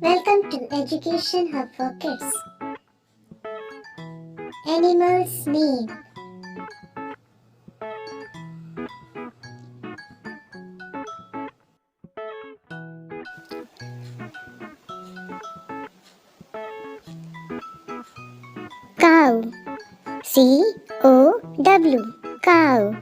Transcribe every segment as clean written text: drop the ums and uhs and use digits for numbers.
Welcome to Education Hub for Kids. Animals name. Cow. C-O-W. Cow.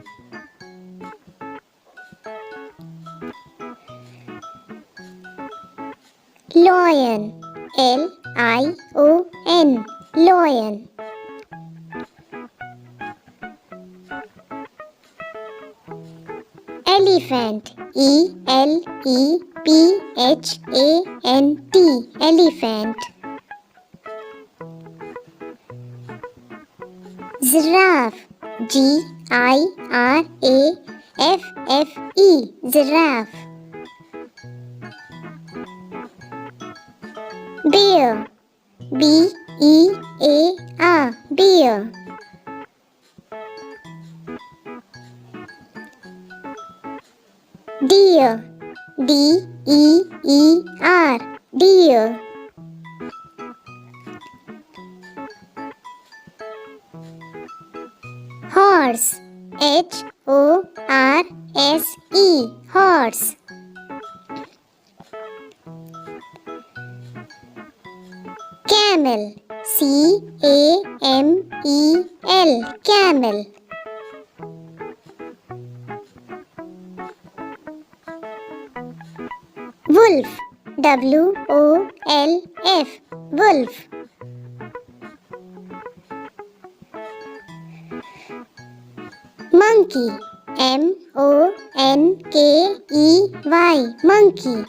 Lion. L-I-O-N. Lion. Elephant. E-L-E-P-H-A-N-T. Elephant. Giraffe. G-I-R-A-F-F-E. Giraffe. Bear. B-E-A-R. Bear. Deer. D-E-E-R. Deer. Horse. H-O-R-S-E. Horse. Camel. C-A-M-E-L. Camel. Wolf. W-O-L-F. Wolf. Monkey. M-O-N-K-E-Y. Monkey.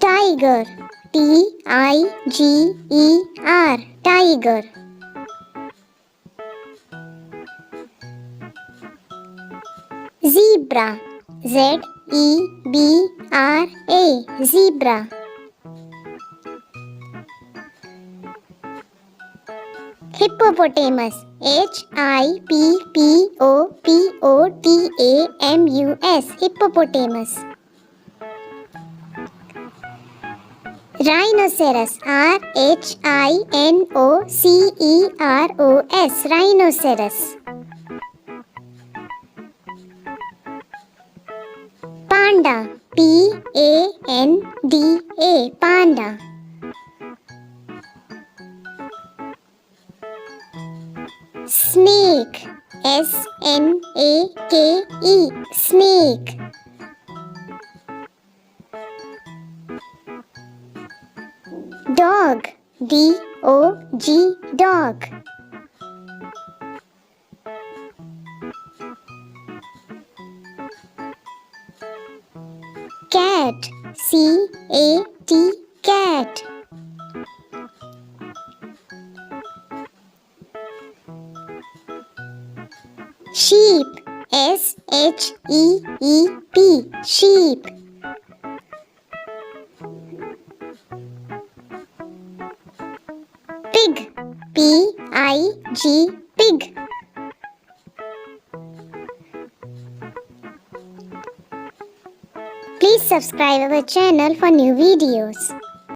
Tiger. T-I-G-E-R. Tiger. Zebra. Z-E-B-R-A. Zebra. Hippopotamus. H-I-P-P-O-P-O-T-A-M-U-S. Hippopotamus. Rhinoceros. R-H-I-N-O-C-E-R-O-S. Rhinoceros. Panda. P-A-N-D-A. Panda. Snake. S-N-A-K-E. Snake. Dog. D-O-G. Dog. Cat. C-A-T. Cat. Sheep. S-H-E-E-P. Sheep. Pig. P-I-G. Pig. Please subscribe our channel for new videos.